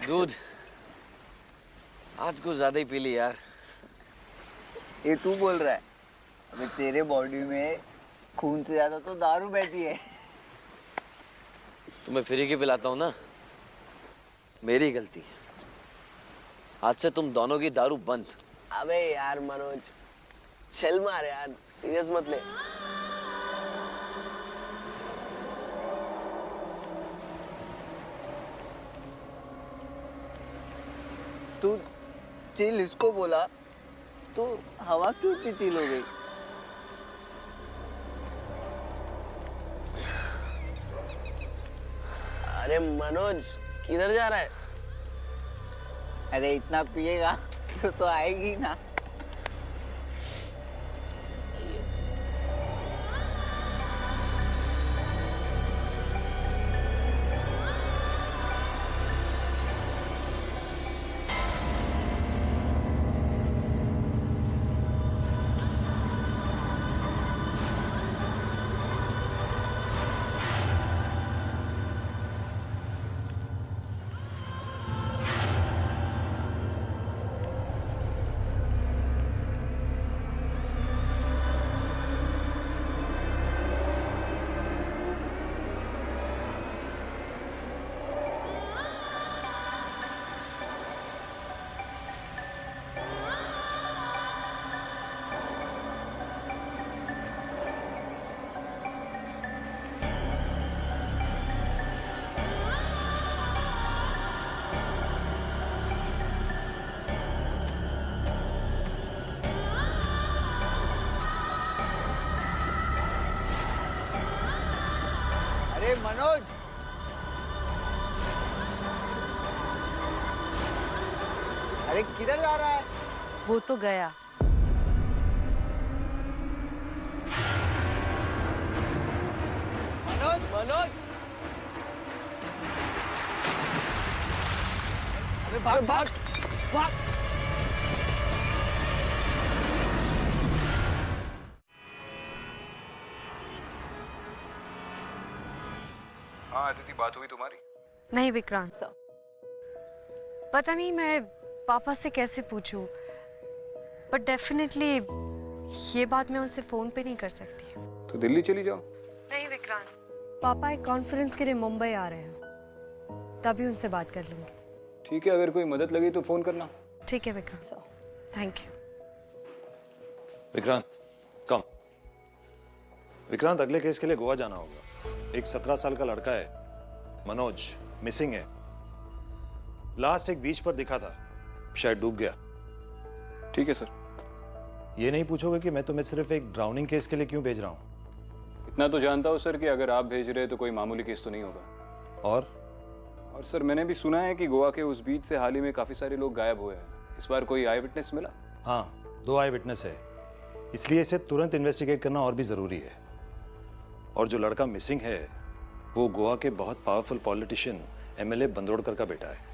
दूध आज कुछ ज्यादा ही पी ली यार। ये तू बोल रहा है? अबे तेरे बॉडी में खून से ज्यादा तो दारू बहती है। तुम्हें फ्री की पिलाता हूँ ना, मेरी गलती। आज से तुम दोनों की दारू बंद। अबे यार मनोज, चल मार यार, सीरियस मत ले। तू चिल इसको बोला तो हवा क्यों इतनी चिल हो गई? अरे मनोज, किधर जा रहा है? अरे इतना पिएगा तो आएगी ना। अरे मनोज, अरे किधर जा रहा है? वो तो गया। मनोज, मनोज, अरे भाग भाग भाग। हाँ अदिति, बात हुई तुम्हारी? नहीं विक्रांत, पता नहीं मैं पापा से कैसे पूछूं, बट डेफिनेटली ये बात मैं उनसे फोन पे नहीं कर सकती। तो दिल्ली चली जाओ। नहीं विक्रांत, पापा एक कॉन्फ्रेंस के लिए मुंबई आ रहे हैं, तभी उनसे बात कर लूंगी। ठीक है, अगर कोई मदद लगी तो फोन करना। ठीक है विक्रांत, थैंक यू। विक्रांत कम। विक्रांत, अगले केस के लिए गोवा जाना होगा। एक 17 साल का लड़का है मनोज, मिसिंग है। लास्ट एक बीच पर दिखा था, शायद डूब गया। ठीक है सर। ये नहीं पूछोगे कि मैं तुम्हें सिर्फ एक ड्राउनिंग केस के लिए क्यों भेज रहा हूं? इतना तो जानता हूँ सर कि अगर आप भेज रहे तो कोई मामूली केस तो नहीं होगा। और सर मैंने भी सुना है कि गोवा के उस बीच से हाल ही में काफी सारे लोग गायब हुए हैं। इस बार कोई आई विटनेस मिला? हाँ, 2 आई विटनेस है, इसलिए इसे तुरंत इन्वेस्टिगेट करना और भी जरूरी है। और जो लड़का मिसिंग है वो गोवा के बहुत पावरफुल पॉलिटिशियन एमएलए बंदरोड़कर का बेटा है।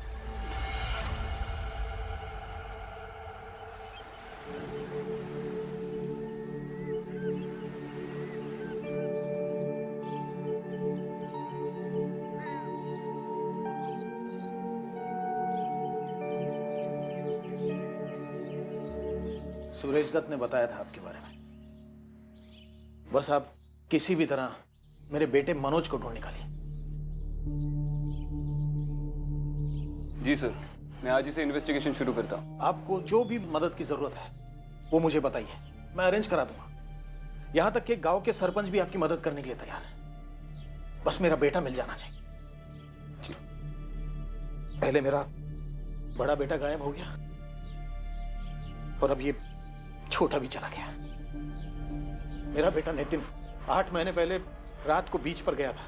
सुरेश दत्त ने बताया था आपके बारे में। बस आप किसी भी तरह मेरे बेटे मनोज को ढूंढ निकालिए। जी सर, मैं आज ही से इन्वेस्टिगेशन शुरू करता हूँ। आपको जो भी मदद की जरूरत है वो मुझे बताइए, मैं अरेंज करा दूंगा। यहां तक कि गांव के सरपंच भी आपकी मदद करने के लिए तैयार है। बस मेरा बेटा मिल जाना चाहिए। पहले मेरा बड़ा बेटा गायब हो गया और अब ये छोटा भी चला गया। मेरा बेटा नितिन 8 महीने पहले रात को बीच पर गया था,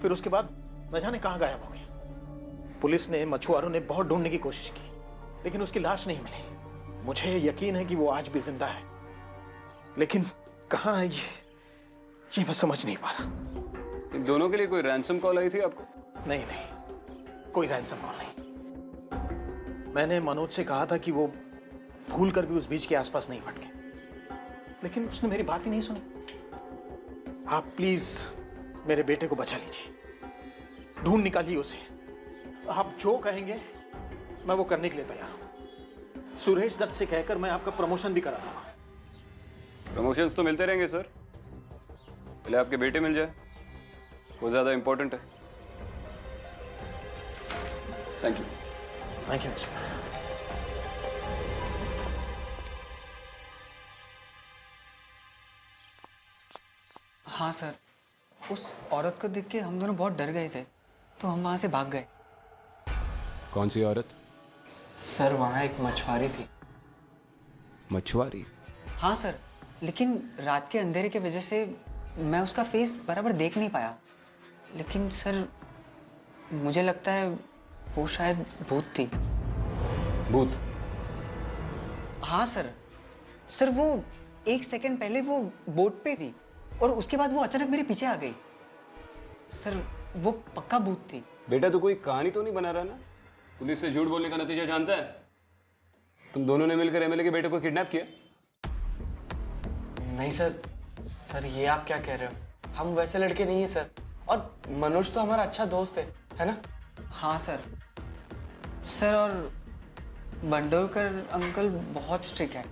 फिर उसके बाद न जाने कहां गायब हो गया। पुलिस ने, मछुआरों ने बहुत ढूंढने की कोशिश की, लेकिन उसकी लाश नहीं मिली। मुझे यकीन है कि वो आज भी जिंदा है, लेकिन कहां है ये मैं समझ नहीं पा रहा। इन दोनों के लिए कोई रैंसम कॉल आई थी आपको? नहीं नहीं, कोई रैंसम कॉल नहीं। मैंने मनोज से कहा था कि वो भूल कर भी उस बीच के आसपास नहीं भटके, लेकिन उसने मेरी बात ही नहीं सुनी। आप प्लीज मेरे बेटे को बचा लीजिए, ढूंढ निकालिए उसे। आप जो कहेंगे मैं वो करने के लिए तैयार हूं। सुरेश दत्त से कहकर मैं आपका प्रमोशन भी करा दूंगा। प्रमोशंस तो मिलते रहेंगे सर, पहले आपके बेटे मिल जाए, वो ज़्यादा इंपॉर्टेंट है। Thank you. Thank you mister. हाँ सर, उस औरत को देख के हम दोनों बहुत डर गए थे, तो हम वहाँ से भाग गए। कौन सी औरत? सर वहाँ एक मछुआरी थी। मछुआरी? हाँ सर, लेकिन रात के अंधेरे की वजह से मैं उसका फेस बराबर देख नहीं पाया। लेकिन सर मुझे लगता है वो शायद भूत थी। भूत? हाँ सर, सर वो 1 सेकंड पहले वो बोट पे थी और उसके बाद वो अचानक मेरे पीछे आ गई। सर वो पक्का भूत थी। बेटा तू कोई कहानी तो नहीं बना रहा ना? पुलिस से झूठ बोलने का नतीजा जानता है? तुम दोनों ने मिलकर एमएलए के बेटे को किडनैप किया? नहीं सर, सर ये आप क्या कह रहे हो? हम वैसे लड़के नहीं है सर, और मनोज तो हमारा अच्छा दोस्त है ना? हाँ सर। सर और बंडोलकर अंकल बहुत स्ट्रिक्ट है।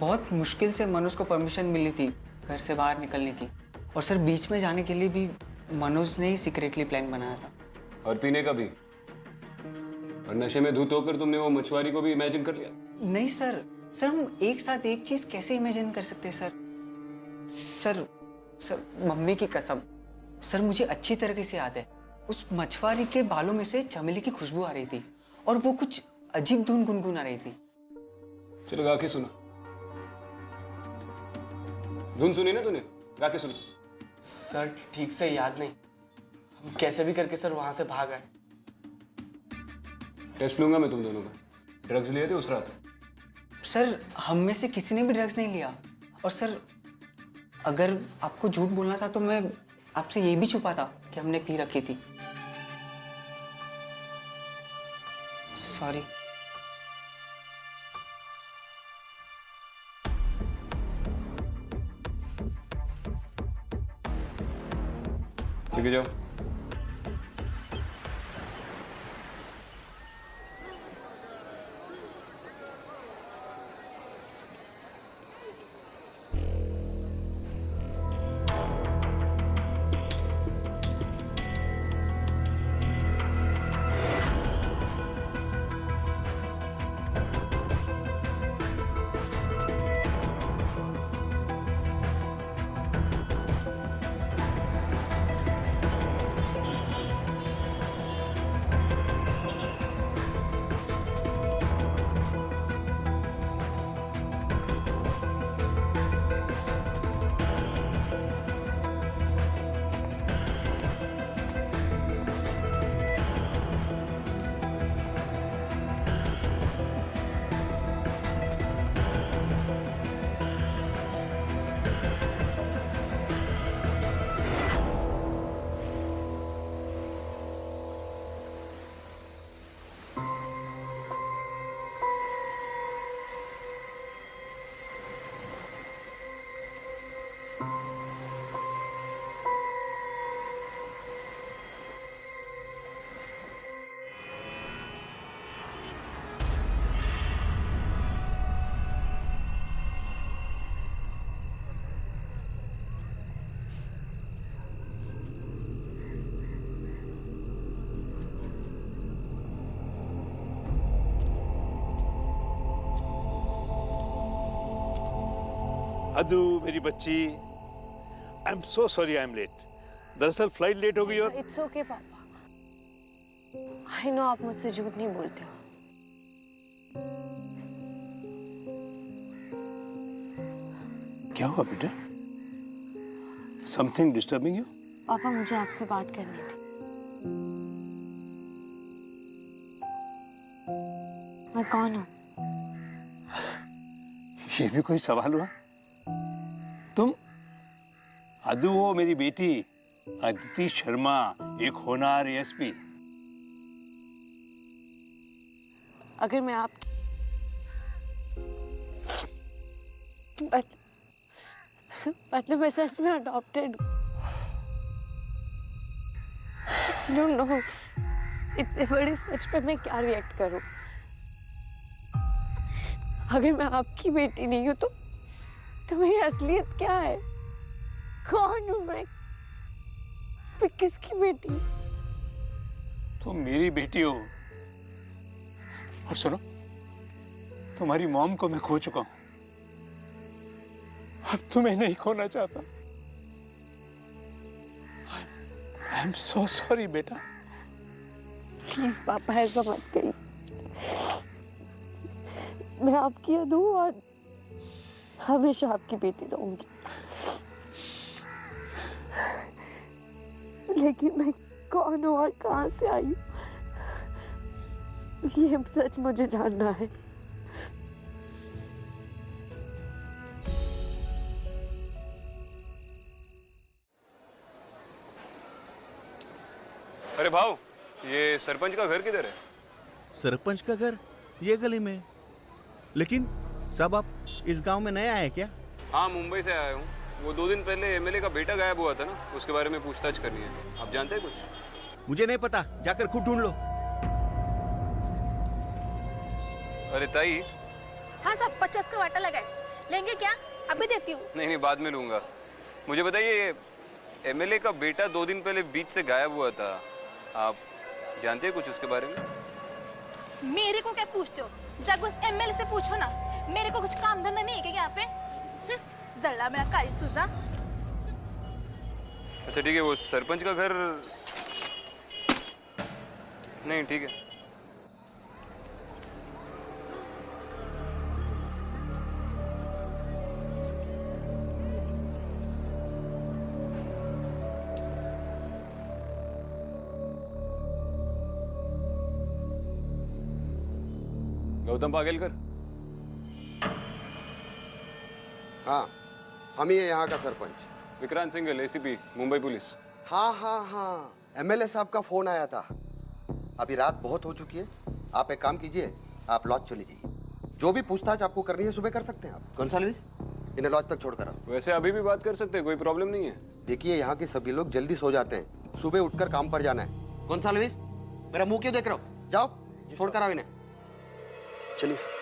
बहुत मुश्किल से मनोज को परमिशन मिली थी घर से बाहर निकलने की, और सर बीच में जाने के लिए भी मनोज ने ही सीक्रेटली प्लान बनाया था। और पीने का भी? और नशे में धुत होकर तुमने वो मछुआरी को भी इमेजिन कर लिया? नहीं सर, सर हम एक साथ एक चीज कैसे इमेजिन कर सकते हैं सर? सर सर मम्मी की कसम, सर मुझे अच्छी तरीके से याद है, उस मछुआरी के बालों में से चमेली की खुशबू आ रही थी और वो कुछ अजीब धुन गुनगुना रही थी। चलो गा के सुना। धुन सुनी ना तूने? गा के सुना। सर ठीक से याद नहीं, हम कैसे भी करके सर वहां से भाग आए। टेस्ट लूंगा मैं तुम दोनों का। ड्रग्स लिए थे उस रात? सर हम में से किसी ने भी ड्रग्स नहीं लिया, और सर अगर आपको झूठ बोलना था तो मैं आपसे ये भी छुपा था कि हमने पी रखी थी। सॉरी। ठीक है जाओ। अदू मेरी बच्ची, I am so sorry I am late. दरअसल फ्लाइट लेट हो गई और इट्स ओके पापा, आई नो आप मुझसे झूठ नहीं बोलते हो। क्या हुआ बेटा? Something disturbing you? पापा मुझे आपसे बात करनी थी। मैं कौन हूँ? ये भी कोई सवाल हुआ? तुम अदू हो मेरी बेटी, अदिति शर्मा, एक होनहार एएसपी। अगर मैं आप मतलब मैं सच में अडॉप्टेड डोंट नो, इतने बड़े सच पे मैं क्या रिएक्ट करूं। अगर मैं आपकी बेटी नहीं हूं तो मेरी असलियत क्या है? कौन हूं मैं किसकी बेटी? तुम मेरी बेटी हो। और सुनो, तुम्हारी मॉम को मैं खो चुका हूं, अब तुम्हें नहीं खोना चाहता। आई एम सो सॉरी बेटा। प्लीज पापा ऐसा मत कहिए। मैं आपकी अदू और हमेशा आपकी बेटी रहूंगी। लेकिन मैं कौन हूँ और कहां से आई हूँ, ये सच मुझे जानना है। अरे भाऊ, ये सरपंच का घर किधर है? सरपंच का घर ये गली में। लेकिन साहब आप इस गांव में नए आए क्या? हाँ, मुंबई से आया हूँ। वो 2 दिन पहले एमएलए का बेटा गायब हुआ था ना, उसके बारे में पूछताछ करनी है। आप जानते हैं कुछ? मुझे नहीं पता, जाकर खुद ढूंढ लो। अरे ताई। हाँ साहब, 50 का वाटा लगाए। लेंगे क्या? अभी देती हूँ। नहीं, बाद में लूंगा। मुझे बताइए, एमएलए का बेटा 2 दिन पहले बीच से गायब हुआ था, आप जानते हैं कुछ उसके बारे में? मेरे को क्या पूछते हो? जाकर उस एमएलए से पूछो ना। मेरे को कुछ काम धंधा नहीं है क्या यहाँ पे? जल्ला मेरा काई सुजा। अच्छा ठीक है, वो सरपंच का घर नहीं, ठीक है। गौतम पागेलकर। हाँ, हम ही है यहाँ का सरपंच। Vikrant Singhal, ACP Mumbai police. हाँ हाँ हाँ, एमएलए साहब का फोन आया था। अभी रात बहुत हो चुकी है, आप एक काम कीजिए, आप लॉज चली जाइए। जो भी पूछताछ आपको करनी है सुबह कर सकते हैं आप। कौनसाल्विस, इन्हें लॉज तक छोड़ कर आओ। वैसे अभी भी बात कर सकते हैं, कोई प्रॉब्लम नहीं है। देखिए, यहाँ के सभी लोग जल्दी सो जाते हैं, सुबह उठकर काम पर जाना है। कौनसाल्विस, मेरा मुंह क्यों देख रहे हो? जाओ, छोड़ कर आओ इन्हें। चलिए sir.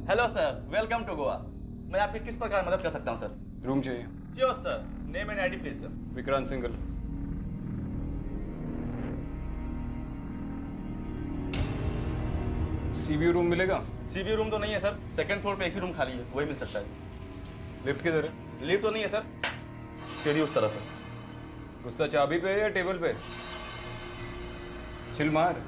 Hello sir, welcome to Goa. मैं आपकी किस प्रकार मदद कर सकता हूं सर? रूम चाहिए। Sure sir, name and ID please sir. Vikrant Singhal. Sea view room मिलेगा? सीवी रूम तो नहीं है सर, सेकंड फ्लोर पे एक ही रूम खाली है, वही मिल सकता है। लिफ्ट किधर है? लिफ्ट तो नहीं है सर, सीढ़ी उस तरफ है। गुस्सा चाबी पे है या टेबल पे? चिल मार।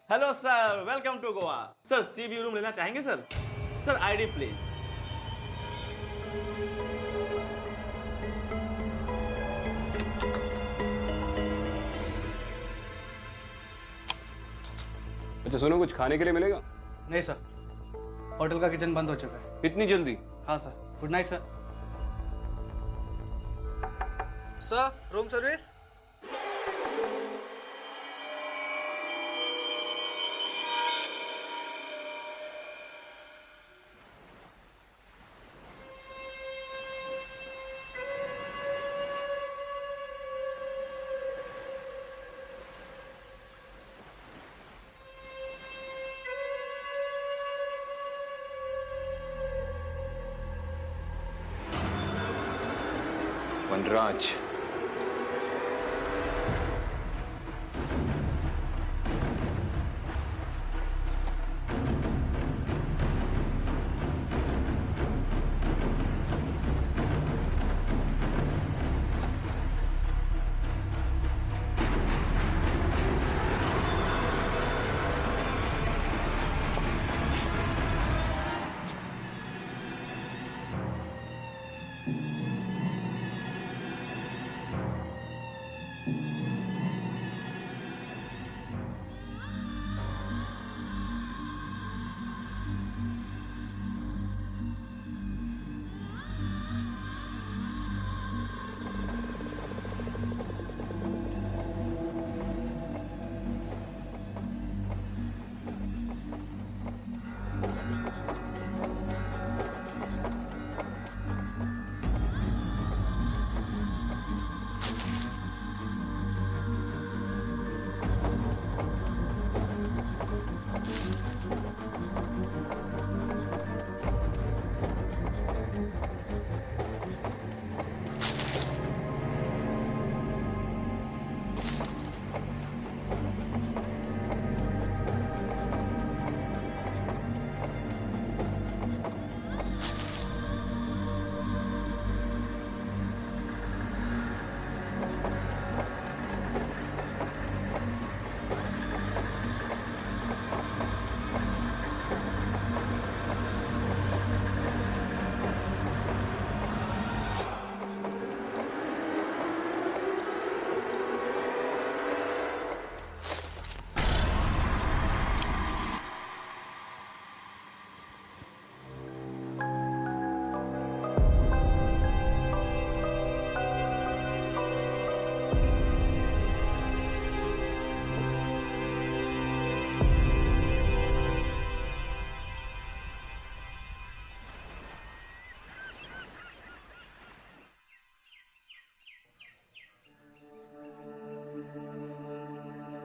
Hello sir, welcome to Goa. Sir, sea view room लेना चाहेंगे सर? Sir, ID please. अच्छा सुनो, कुछ खाने के लिए मिलेगा? नहीं सर, होटल का किचन बंद हो चुका है। इतनी जल्दी? हाँ sir. Good night sir. Sir, room service. Vanraj.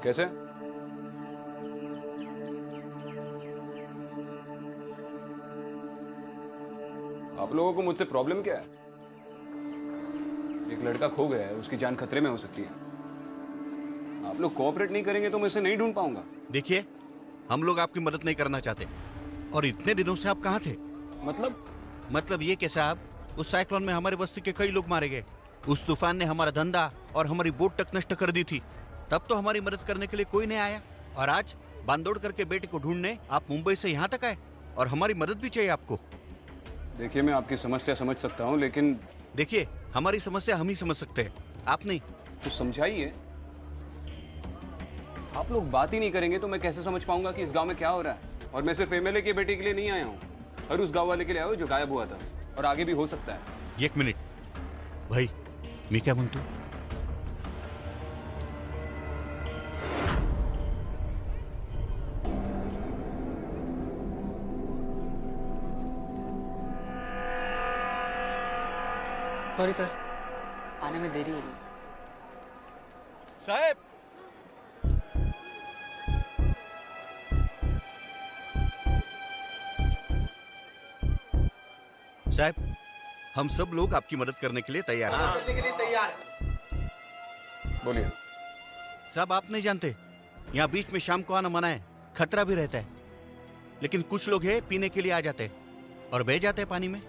कैसे? आप लोगों को मुझसे प्रॉब्लम क्या है? एक लड़का खो गया है, उसकी जान खतरे में हो सकती है। आप लोग कोऑपरेट नहीं करेंगे तो मैं इसे नहीं ढूंढ पाऊंगा। देखिए, हम लोग आपकी मदद नहीं करना चाहते। और इतने दिनों से आप कहाँ थे? मतलब ये कि साहब, उस साइक्लोन में हमारे बस्ती के कई लोग मारे गए। उस तूफान ने हमारा धंधा और हमारी बोट तक नष्ट कर दी थी। तब तो हमारी मदद करने के लिए कोई नहीं आया, और आज बांदोड़ करके बेटे को ढूंढने आप मुंबई से यहाँ तक आए, और हमारी मदद भी चाहिए आपको। देखिए, मैं आपकी समस्या समझ सकता हूँ, लेकिन देखिए, हमारी समस्या हम ही समझ सकते हैं, आप नहीं। तो समझाइए। आप लोग बात ही नहीं करेंगे तो मैं कैसे समझ पाऊंगा कि इस गांव में क्या हो रहा है? और मैं सिर्फ एमएलए के बेटे के लिए नहीं आया हूँ, और उस गांव वाले के लिए आया हूँ जो गायब हुआ था, और आगे भी हो सकता है। एक मिनट भाई, मैं क्या म्हणतो? सॉरी सर, आने में देरी हो गई। साहब, साहब, हम सब लोग आपकी मदद करने के लिए तैयार हैं। बोलिए। साहब, आप नहीं जानते, यहाँ बीच में शाम को आना मना है, खतरा भी रहता है। लेकिन कुछ लोग हैं, पीने के लिए आ जाते हैं और बह जाते हैं पानी में।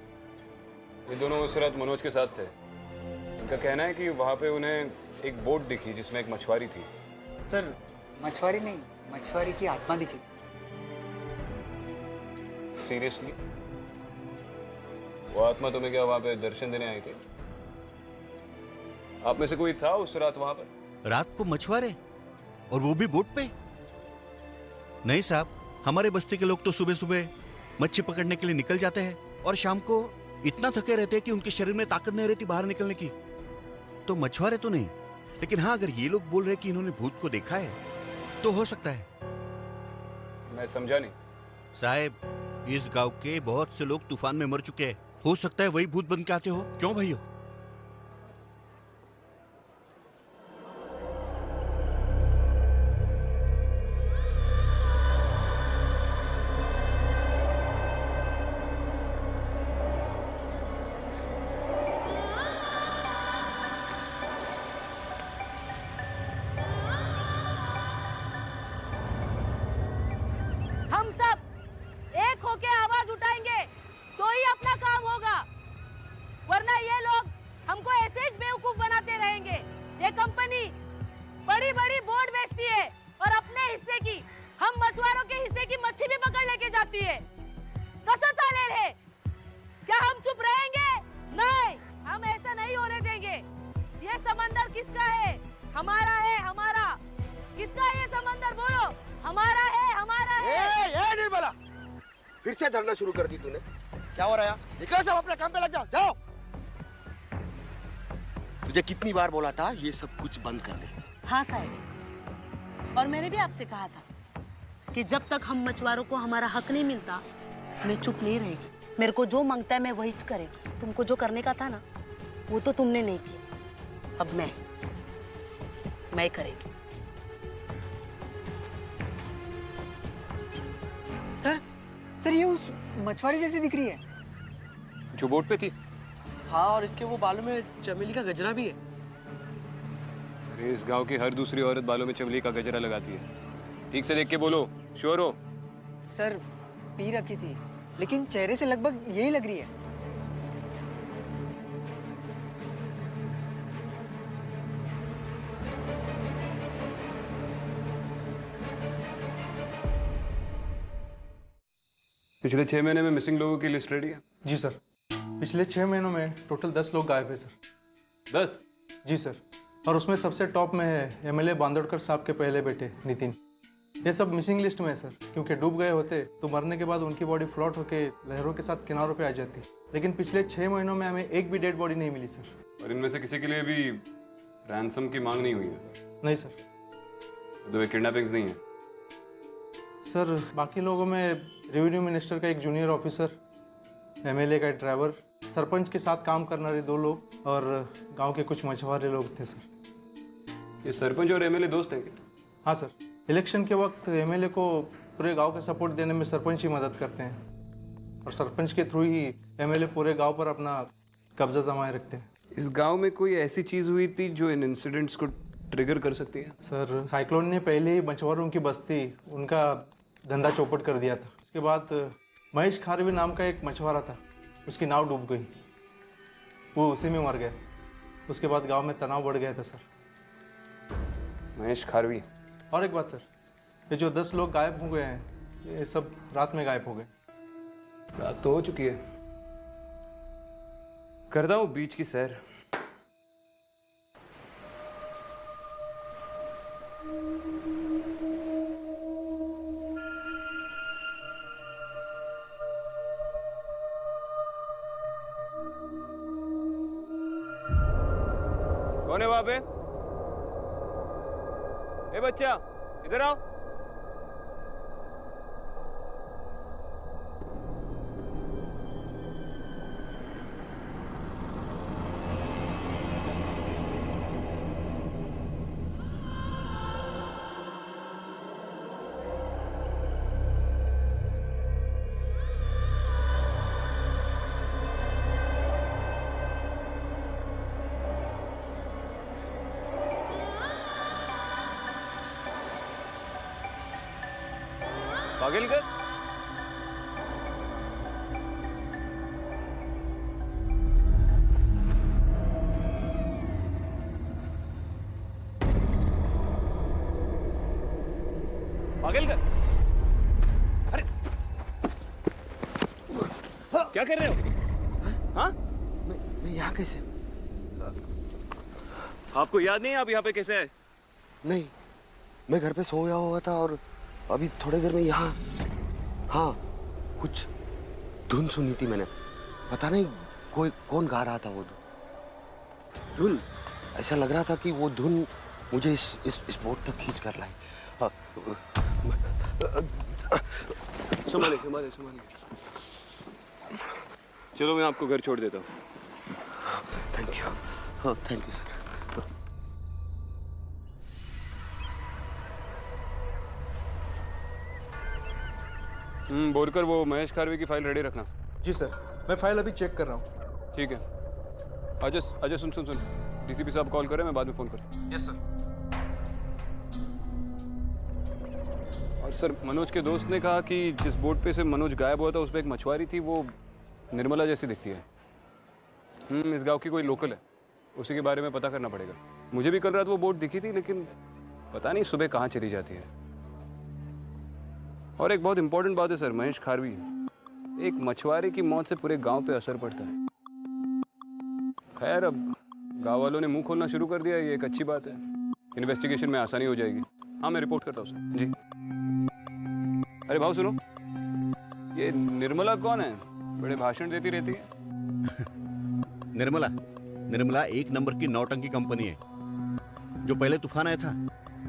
ये दोनों उस रात मनोज के साथ थे। उनका कहना है कि वहाँ पे उन्हें एक बोट दिखी जिसमें एक मछुआरी थी। सर, मछुआरी नहीं, मछुआरी की आत्मा दिखी। सीरियसली? वो आत्मा तुम्हें क्या वहाँ पे दर्शन देने आई थी? आप में से कोई था उस रात वहाँ पर? रात को मछुआरे, और वो भी बोट पे? नहीं साहब, हमारे बस्ती के लोग तो सुबह सुबह मच्छी पकड़ने के लिए निकल जाते हैं, और शाम को इतना थके रहते हैं कि उनके शरीर में ताकत नहीं रहती बाहर निकलने की। तो मछुआरे तो नहीं, लेकिन हाँ, अगर ये लोग बोल रहे कि इन्होंने भूत को देखा है तो हो सकता है। मैं समझा नहीं। साहब, इस गांव के बहुत से लोग तूफान में मर चुके हैं, हो सकता है वही भूत बन के आते हो। क्यों भैया? हम सब एक होके आवाज उठाएंगे तो ही अपना काम होगा, वरना ये लोग हमको ऐसे ही बेवकूफ बनाते रहेंगे। ये कंपनी बड़ी बड़ी बोट बेचती है और अपने हिस्से की, हम मछुआरों के हिस्से की मच्छी भी पकड़ लेके जाती है। कसम ले रहे, क्या हम चुप रहेंगे? नहीं, हम ऐसा नहीं होने देंगे। ये समंदर किसका है? हमारा है, हमारा। किसका है ये समंदर? बोलो। हमारा है, हमारा है। ये नहीं बोला, फिर से धरना शुरू कर दी तूने। क्या हो रहा है? निकलो सब, अपने काम पे लग जाओ। जाओ। तुझे कितनी बार बोला था ये सब कुछ बंद कर दे? हाँ साहब, और मैंने भी आपसे कहा था कि जब तक हम मछुआरों को हमारा हक नहीं मिलता, मैं चुप नहीं रहेगी। मेरे को जो मांगता है मैं वही करेगी। तुमको जो करने का था ना, वो तो तुमने नहीं किया। अब मैं करेगी। सर, ये उस मछुआरी जैसी दिख रही है जो बोट पे थी। हाँ, और इसके वो बालों में चमेली का गजरा भी है। अरे, इस गांव की हर दूसरी औरत बालों में चमेली का गजरा लगाती है। ठीक से देख के बोलो, श्योर हो? सर, पी रखी थी, लेकिन चेहरे से लगभग यही लग रही है। पिछले 6 महीने में मिसिंग लोगों की लिस्ट रेडी है? जी सर, पिछले 6 महीनों में टोटल 10 लोग गायब है सर। 10? जी सर, और उसमें सबसे टॉप में है एमएलए बांदोड़कर साहब के पहले बेटे नितिन। ये सब मिसिंग लिस्ट में है सर, क्योंकि डूब गए होते तो मरने के बाद उनकी बॉडी फ्लोट होके लहरों के साथ किनारों पे आ जाती। लेकिन पिछले 6 महीनों में हमें एक भी डेड बॉडी नहीं मिली सर। और इनमें से किसी के लिए भी रैंसम की मांग नहीं हुई है? नहीं सर। तो ये किडनैपिंग्स नहीं है? सर, बाकी लोगों में रेवेन्यू मिनिस्टर का एक जूनियर ऑफिसर, एमएलए का ड्राइवर, सरपंच के साथ काम करने वाले 2 लोग और गांव के कुछ मछुआरे लोग थे सर। ये सरपंच और एमएलए दोस्त हैं क्या? हाँ सर, इलेक्शन के वक्त एमएलए को पूरे गांव के सपोर्ट देने में सरपंच ही मदद करते हैं और सरपंच के थ्रू ही एमएलए पूरे गांव पर अपना कब्जा जमाए रखते हैं। इस गांव में कोई ऐसी चीज हुई थी जो इन इंसिडेंट्स को ट्रिगर कर सकती है? सर, साइक्लोन ने पहले ही मछुआरों की बस्ती, उनका धंधा चौपट कर दिया था। उसके बाद महेश खारवी नाम का एक मछुआरा था, उसकी नाव डूब गई, वो उसी में मर गया। उसके बाद गांव में तनाव बढ़ गया था सर। महेश खारवी। और एक बात सर, ये जो 10 लोग गायब हो गए हैं, ये सब रात में गायब हो गए। रात तो हो चुकी है। करता हूँ बीच की सैर। कौन है वहां पे? ए बच्चा, इधर आओ। पागलकर, पागलकर, अरे क्या कर रहे हो? हाँ, मैं यहाँ कैसे? आपको याद नहीं है आप यहाँ पे कैसे आए? नहीं, मैं घर पे सोया हुआ था और अभी थोड़ी देर में यहाँ, हाँ, कुछ धुन सुनी थी मैंने। पता नहीं कोई कौन गा रहा था वो धुन। ऐसा लग रहा था कि वो धुन मुझे इस बोट तक खींच कर लाई। संभाले संभाले संभाले। चलो मैं आपको घर छोड़ देता हूँ। Thank you. हाँ, थैंक यू सर। बोलकर वो महेश खारवी की फाइल रेडी रखना। जी सर, मैं फाइल अभी चेक कर रहा हूँ। ठीक है। अजय अजय सुन सुन सुन, डीसीपी साहब कॉल करें, मैं बाद में फोन कर। Yes sir. और सर, मनोज के दोस्त ने कहा कि जिस बोट पे से मनोज गायब हुआ था उस पर एक मछुआरी थी, वो निर्मला जैसी दिखती है। इस गांव की कोई लोकल है, उसी के बारे में पता करना पड़ेगा। मुझे भी कल रात वो बोट दिखी थी, लेकिन पता नहीं सुबह कहाँ चली जाती है। और एक बहुत इंपॉर्टेंट बात है सर, महेश खारवी, एक मछुआरे की मौत से पूरे गांव पे असर पड़ता है। खैर, अब गांव वालों ने मुंह खोलना शुरू कर दिया, ये एक अच्छी बात है। इन्वेस्टिगेशन में आसानी हो जाएगी। हाँ, मैं रिपोर्ट करता हूँ सर। जी। अरे भाऊ सुनो, ये निर्मला कौन है? बड़े भाषण देती रहती है। निर्मला एक नंबर की नौटंकी कंपनी है। जो पहले तूफान आया था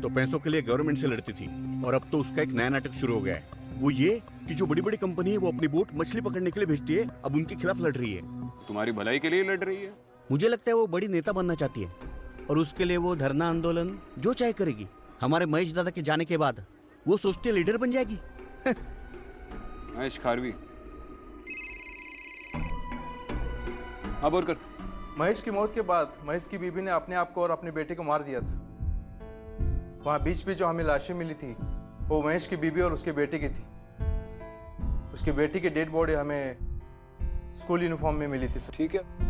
तो पैसों के लिए गवर्नमेंट से लड़ती थी, और अब तो उसका एक नया नाटक शुरू हो गया है। वो ये कि जो बड़ी बड़ी कंपनी है वो अपनी बोट मछली पकड़ने के लिए भेजती है, अब उनके खिलाफ लड़ रही है। तुम्हारी भलाई के लिए लड़ रही है? मुझे लगता है वो बड़ी नेता बनना चाहती है, और उसके लिए वो धरना आंदोलन जो चाहे करेगी। हमारे महेश दादा के जाने के बाद वो सोचती है लीडर बन जाएगी। महेश खारवी। हाँ, बोल कर। महेश की मौत के बाद महेश की बीबी ने अपने आप को और अपने बेटे को मार दिया था। वहाँ बीच पे जो हमें लाशें मिली थी, वो महेश की बीबी और उसके बेटे की थी। उसकी बेटी की डेड बॉडी हमें स्कूल यूनिफॉर्म में मिली थी सर। ठीक है।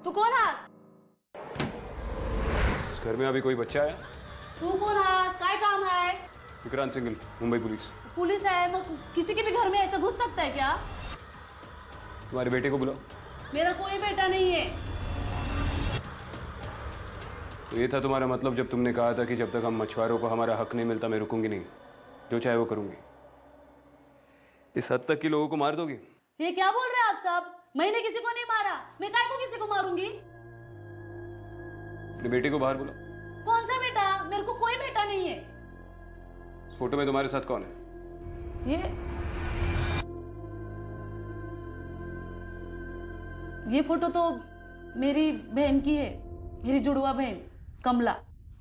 तू कौन हास? इस घर में अभी कोई बच्चा है? तू कौन हास? काय काम है? विक्रांत सिंघल, मुंबई पुलिस। पुलिस है, वो किसी के भी घर में ऐसे घुस सकता है क्या? तुम्हारे बेटे को बुलाओ। मेरा कोई बेटा नहीं है। तो ये था तुम्हारा मतलब जब तुमने कहा था कि जब तक हम मछुआरों को हमारा हक नहीं मिलता मैं रुकूंगी नहीं, जो चाहे वो करूंगी। इस हद तक कि लोगों को मार दोगी? ये क्या बोल रहे हैं आप साहब? मैंने किसी को नहीं मारा, मैं काय को किसी को मारूंगी? अपने बेटे को बाहर बुलाओ। कौन सा बेटा? मेरे को कोई बेटा नहीं है। इस फोटो में तुम्हारे साथ कौन है? ये फोटो तो मेरी बहन की है, मेरी जुड़वा बहन कमला,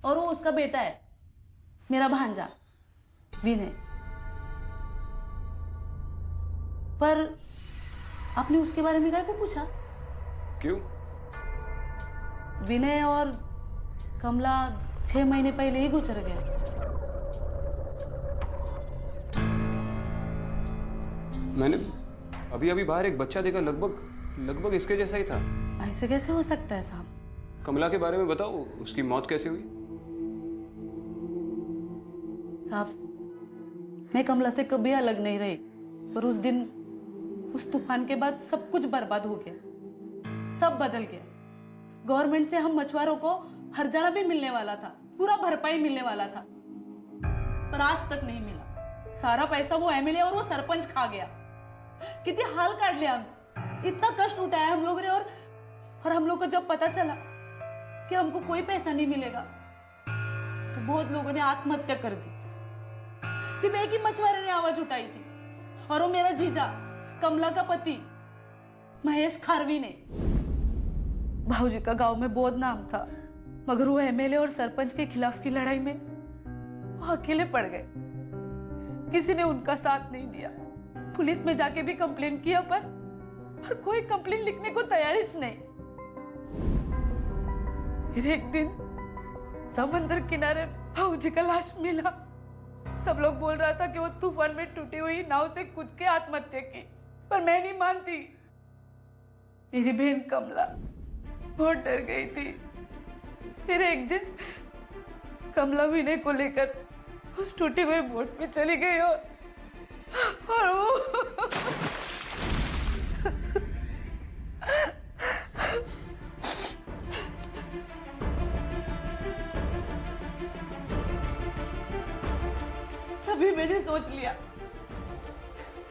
और वो उसका बेटा है, मेरा भांजा विनय। पर आपने उसके बारे में क्या को पूछा? क्यों? विनय और कमला 6 महीने पहले ही गुजर गया। मैंने अभी अभी बाहर एक बच्चा देखा, लगभग इसके जैसा ही था। ऐसे कैसे हो सकता है साहब? कमला के बारे में बताओ, उसकी मौत कैसे हुई? साहब मैं कमला से कभी अलग नहीं रही, पर उस दिन उस तूफान के बाद सब कुछ बर्बाद हो गया, सब बदल गया। गवर्नमेंट से हम मछुआरों को हर्जाना भी मिलने वाला था, पूरा भरपाई मिलने वाला था, पर आज तक नहीं मिला। सारा पैसा वो एमएलए और वो सरपंच खा गया। कितने हाल काट लिया, इतना कष्ट उठाया हम लोग ने, और हम लोग को जब पता चला कि हमको कोई पैसा नहीं मिलेगा तो बहुत लोगों ने आत्महत्या कर दी। सिर्फ एक ही मछुआरे ने आवाज उठाई थी, और वो मेरा जीजा कमला का पति महेश खारवी ने। भाऊजी का गांव में बहुत नाम था, मगर वो एमएलए और सरपंच के खिलाफ की लड़ाई में वो अकेले पड़ गए। किसी ने उनका साथ नहीं दिया। पुलिस में जाके भी कंप्लेन किया, पर कोई कंप्लेन लिखने को तैयार ही नहीं। फिर एक दिन समंदर किनारे भाऊजी का लाश मिला। सब लोग बोल रहा था कि वो तूफान में टूटी हुई नाव से कूद के आत्महत्या की, पर मैं नहीं मानती। मेरी बहन कमला बहुत डर गई थी। फिर एक दिन कमला विनय को लेकर उस टूटी हुई बोट में चली गई, और वो तभी मैंने सोच लिया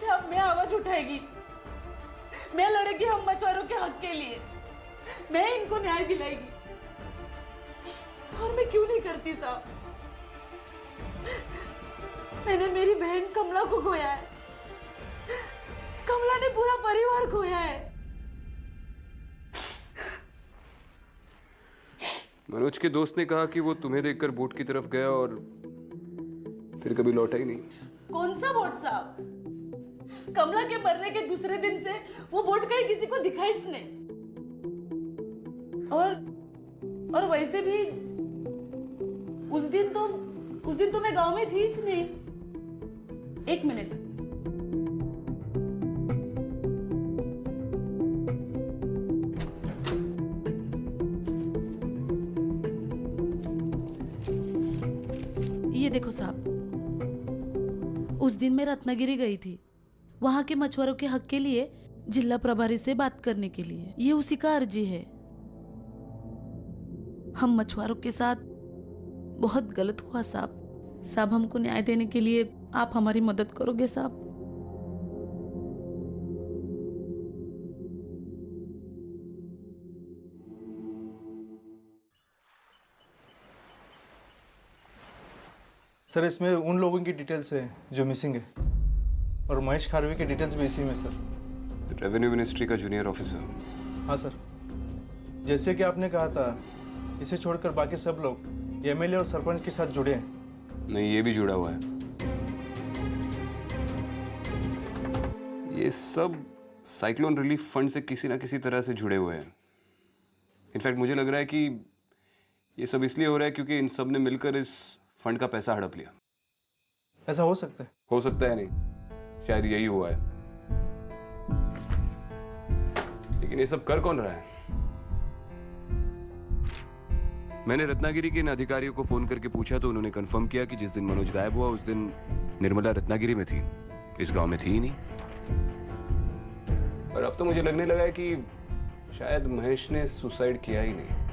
कि अब मैं आवाज उठाएगी, मैं लड़ेगी हम मछुआरों के हक के लिए, मैं इनको न्याय दिलाएगी। और मैं क्यों नहीं करती साहब? मैंने मेरी बहन कमला को खोया है, कमला ने पूरा परिवार खोया है। मनोज के दोस्त ने कहा कि वो तुम्हें देखकर बोट की तरफ गया और फिर कभी लौटा ही नहीं। कौन सा बोट साहब? कमला के मरने के दूसरे दिन से वो बोट कहीं किसी को दिखाई नहीं। और वैसे भी उस दिन तो मैं गांव में थी ही नहीं। एक मिनट, ये देखो साहब, उस दिन मैं रत्नागिरी गई थी, वहां के मछुआरों के हक के लिए जिला प्रभारी से बात करने के लिए। ये उसी का अर्जी है। हम मछुआरों के साथ बहुत गलत हुआ साहब। साहब हमको न्याय देने के लिए आप हमारी मदद करोगे साहब? सर इसमें उन लोगों की डिटेल्स है जो मिसिंग है, और महेश खारवी की डिटेल्स भी इसी में सर। रेवेन्यू मिनिस्ट्री का जूनियर ऑफिसर। हाँ सर, जैसे कि आपने कहा था, इसे छोड़कर बाकी सब लोग एमएलए और सरपंच के साथ जुड़े हैं। नहीं, ये भी जुड़ा हुआ है। ये सब साइक्लोन रिलीफ फंड से किसी ना किसी तरह से जुड़े हुए हैं। इनफैक्ट मुझे लग रहा है कि ये सब इसलिए हो रहा है क्योंकि इन सब ने मिलकर इस फंड का पैसा हड़प लिया। ऐसा हो सकता है? हो सकता है नहीं, शायद यही हुआ है। लेकिन ये सब कर कौन रहा है? मैंने रत्नागिरी के इन अधिकारियों को फोन करके पूछा तो उन्होंने कंफर्म किया कि जिस दिन मनोज गायब हुआ उस दिन निर्मला रत्नागिरी में थी, इस गांव में थी ही नहीं। और अब तो मुझे लगने लगा है कि शायद महेश ने सुसाइड किया ही नहीं।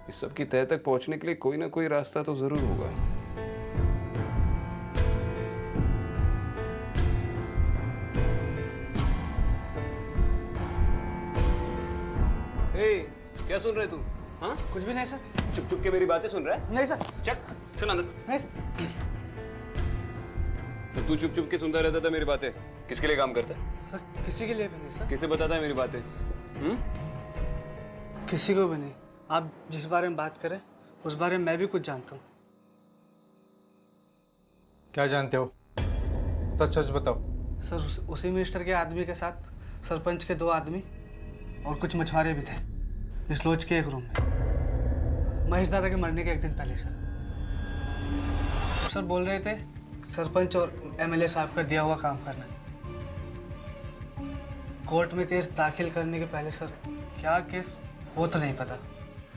इस सब की तह तक पहुंचने के लिए कोई ना कोई रास्ता तो जरूर होगा। क्या सुन रहे तू? हाँ कुछ भी नहीं सर। चुप चुप के मेरी बातें सुन रहा है? नहीं सर। चल सुन अंदर। नहीं सर। तो तू चुप चुप के सुनता रहता था मेरी बातें, किसके लिए काम करता है? सर किसी के लिए भी नहीं सर। किसे बताता है मेरी बातें? किसी को भी नहीं। आप जिस बारे में बात करें उस बारे में मैं भी कुछ जानता हूँ। क्या जानते हो? सच सच बताओ। सर उसी मिनिस्टर के आदमी के साथ सरपंच के 2 आदमी और कुछ मछुआरे भी थे इस लॉज के एक रूम में, महेश दादा के मरने के 1 दिन पहले। सर बोल रहे थे सरपंच और एमएलए साहब का दिया हुआ काम करना। कोर्ट में केस दाखिल करने के पहले सर क्या केस वो तो नहीं पता,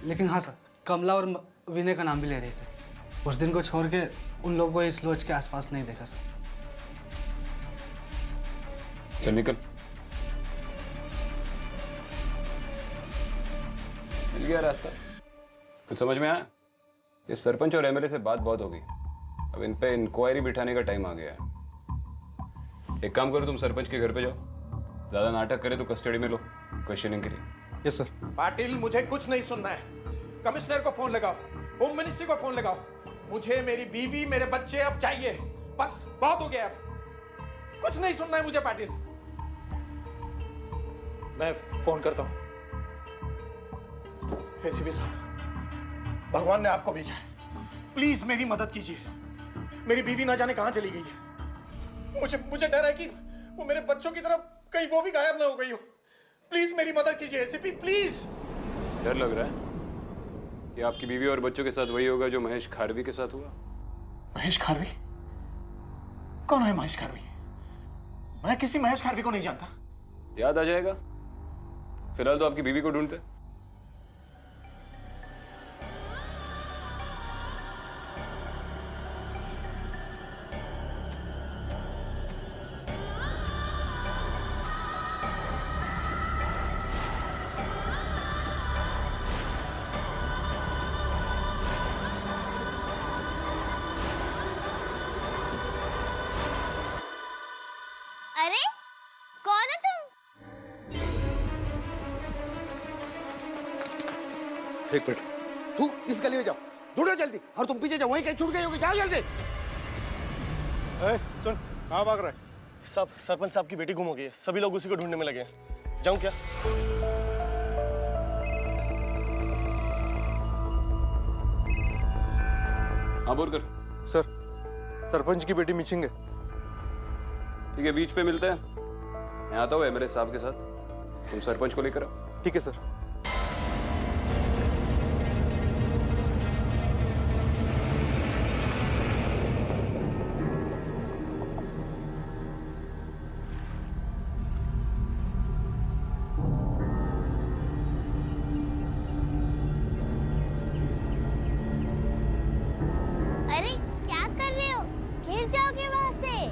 लेकिन हाँ सर कमला और विनय का नाम भी ले रहे थे। उस दिन को छोड़ के उन लोगों को इस लॉज के आसपास नहीं देखा सर। चल निकल। मिल गया रास्ता? कुछ समझ में आया? इस सरपंच और एमएलए से बात बहुत होगी, अब इन पे इंक्वायरी बिठाने का टाइम आ गया है। एक काम करो, तुम सरपंच के घर पे जाओ, ज्यादा नाटक करे तो कस्टडी में लो क्वेश्चनिंग के लिए। Yes sir. पाटिल मुझे कुछ नहीं सुनना है। कमिश्नर को फोन लगाओ, होम मिनिस्ट्री को फोन लगाओ। मुझे मेरी बीवी मेरे बच्चे अब चाहिए, बस बहुत हो गया। अब कुछ नहीं सुनना है मुझे पाटिल। मैं फोन करता हूं। एसीपी साहब, भगवान ने आपको भेजा है, प्लीज मेरी मदद कीजिए। मेरी बीवी ना जाने कहां चली गई है। मुझे डर है कि वो मेरे बच्चों की तरफ कहीं वो भी गायब ना हो गई हो। प्लीज मेरी मदद कीजिए एसीपी, प्लीज। डर लग रहा है कि आपकी बीवी और बच्चों के साथ वही होगा जो महेश खारवी के साथ हुआ? महेश खारवी? कौन है महेश खारवी? मैं किसी महेश खारवी को नहीं जानता। याद आ जाएगा। फिलहाल तो आपकी बीवी को ढूंढते। अरे कौन है तुम? एक मिनट, तू इस गली में जाओ, ढूंढो जल्दी। और तुम पीछे जाओ, वहीं कहीं छूट गई होगी, जाओ जल्दी। सुन, कहाँ भाग रहा है? सब सरपंच साहब की बेटी गुम हो गई है, सभी लोग उसी को ढूंढने में लगे हैं। जाऊं क्या? हाँ बोल कर। सर सरपंच की बेटी मिसिंग है। ठीक है, बीच पे मिलते हैं। मैं आता हूँ एमएलए साहब के साथ, तुम सरपंच को लेकर आओ। ठीक है सर। अरे क्या कर रहे हो? गिर जाओगे वहां से।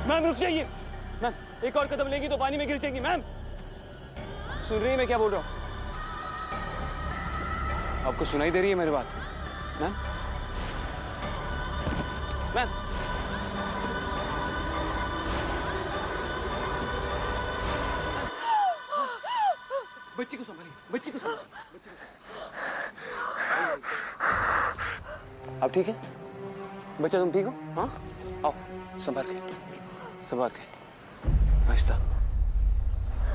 मैम रुक जाइए। मैम एक और कदम लेंगी तो पानी में गिर जाएंगी। मैम सुन रही है मैं क्या बोल रहा हूँ? आपको सुनाई दे रही है मेरी बात? मैम, मैम, बच्ची को संभालिए, बच्ची को संभालिए। आप ठीक है? बच्चा तुम ठीक हो? हाँ, आओ, संभाल के, संभाल के, आहिस्ता,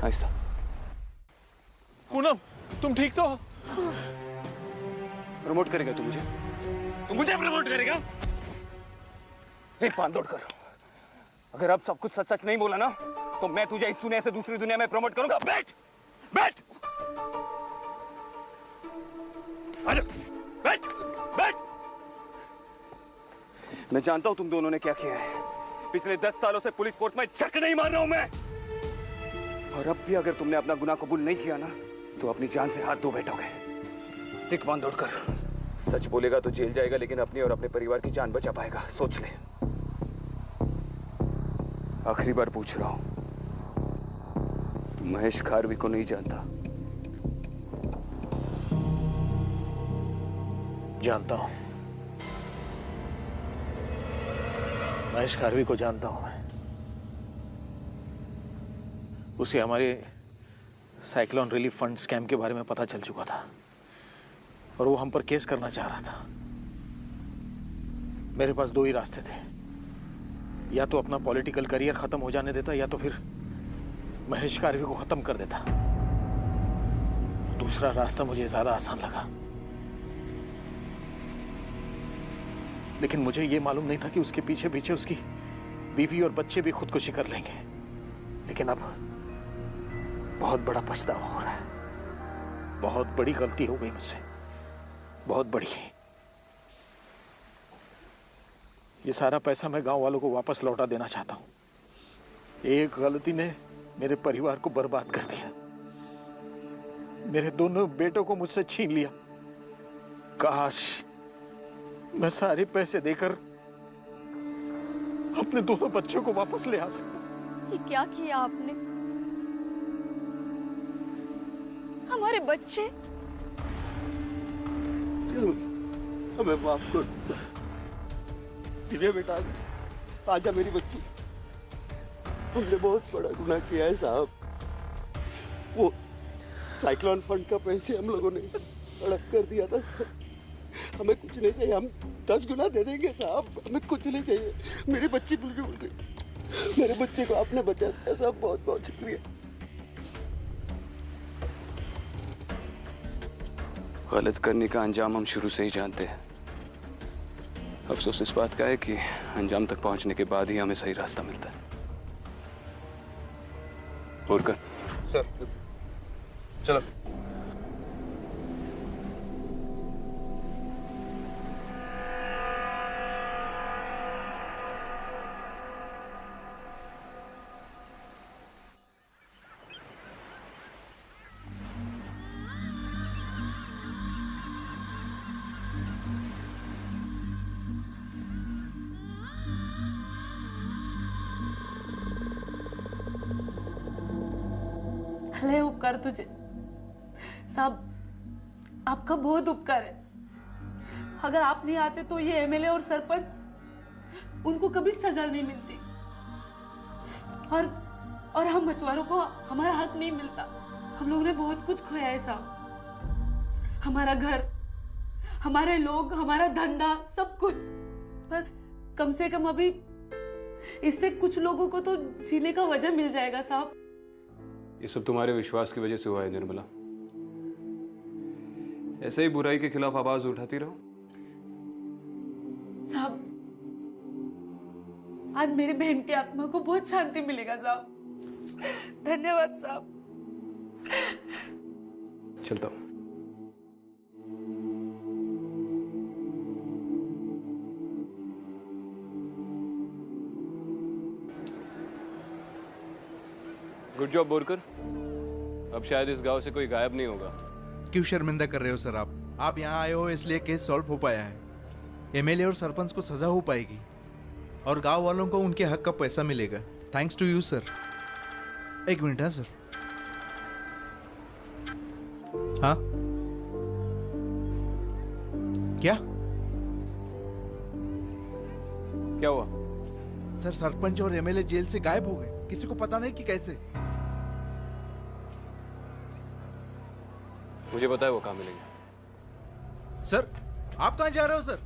आहिस्ता। पूनम, तुम ठीक तो हो? प्रमोट करेगा तू मुझे? तू मुझे प्रमोट करेगा? हे बांदोड़कर, अगर अब सब कुछ सच सच नहीं बोला ना, तो मैं तुझे इस दुनिया से दूसरी दुनिया में प्रमोट करूंगा। बैठ, बैठ, बैठ, बैठ। मैं जानता हूं तुम दोनों ने क्या किया है। पिछले 10 सालों से पुलिस फोर्स में झक नहीं मार रहा हूं मैं। और अब भी अगर तुमने अपना गुनाह कबूल नहीं किया ना, तो अपनी जान से हाथ धो बैठोगे। देख बांदोड़कर, सच बोलेगा तो जेल जाएगा, लेकिन अपनी और अपने परिवार की जान बचा पाएगा। सोच ले। आखिरी बार पूछ रहा हूं, तुम महेश खारवी को नहीं जानता? जानता हूं, महेश खारवी को जानता हूं मैं। उसे हमारे साइक्लोन रिलीफ फंड स्कैम के बारे में पता चल चुका था और वो हम पर केस करना चाह रहा था। मेरे पास दो ही रास्ते थे, या तो अपना पॉलिटिकल करियर खत्म हो जाने देता, या तो फिर महेश खारवी को खत्म कर देता। दूसरा रास्ता मुझे ज्यादा आसान लगा, लेकिन मुझे ये मालूम नहीं था कि उसके पीछे पीछे उसकी बीवी और बच्चे भी खुदकुशी कर लेंगे। लेकिन अब बहुत बड़ा पछतावा हो रहा है। बहुत बड़ी गलती हो गई मुझसे, बहुत बड़ी। ये सारा पैसा मैं गांव वालों को वापस लौटा देना चाहता हूं। एक गलती ने मेरे परिवार को बर्बाद कर दिया, मेरे दोनों बेटों को मुझसे छीन लिया। काश मैं सारे पैसे देकर अपने दोनों बच्चों को वापस ले आ सकता। ये क्या किया आपने? हमारे बच्चे हमें माफ कर दो। दिव्या बेटा, आजा मेरी बच्ची। हमने बहुत बड़ा गुनाह किया है साहब। वो साइक्लोन फंड का पैसे हम लोगों ने हड़प कर दिया था। हमें कुछ नहीं चाहिए, हम 10 गुना दे देंगे साहब। हमें कुछ नहीं चाहिए। मेरी बच्ची भूल गई। मेरे बच्चे को आपने बचा दिया साहब, बहुत बहुत शुक्रिया। गलत करने का अंजाम हम शुरू से ही जानते हैं। अफसोस इस बात का है कि अंजाम तक पहुंचने के बाद ही हमें सही रास्ता मिलता है। बोरकर सर, चलो। भले उपकार तुझे साहब, आपका बहुत उपकार है। अगर आप नहीं आते तो ये एमएलए और सरपंच, उनको कभी सजा नहीं मिलती और हम मछुआरों को हमारा हक नहीं मिलता। हम लोगों ने बहुत कुछ खोया है साहब, हमारा घर, हमारे लोग, हमारा धंधा, सब कुछ। पर कम से कम अभी इससे कुछ लोगों को तो जीने का वजह मिल जाएगा साहब। ये सब तुम्हारे विश्वास की वजह से हुआ है निर्मला। ऐसे ही बुराई के खिलाफ आवाज उठाती रहो। साहब, आज मेरी बहन की आत्मा को बहुत शांति मिलेगा साहब। धन्यवाद साहब। चलता हूं। Good job Borkar. अब शायद इस गांव से कोई गायब नहीं होगा। क्यों शर्मिंदा कर रहे हो सर? आप यहाँ आए हो इसलिए केस सॉल्व हो पाया है। एमएलए और सरपंच को सजा हो पाएगी और गांव वालों को उनके हक का पैसा मिलेगा। Thanks to you sir. एक मिनट है सर। हाँ क्या क्या हुआ? सर सरपंच और एमएलए जेल से गायब हो गए, किसी को पता नहीं कि कैसे। मुझे पता है वो कहाँ मिलेंगे। सर आप कहाँ जा रहे हो सर?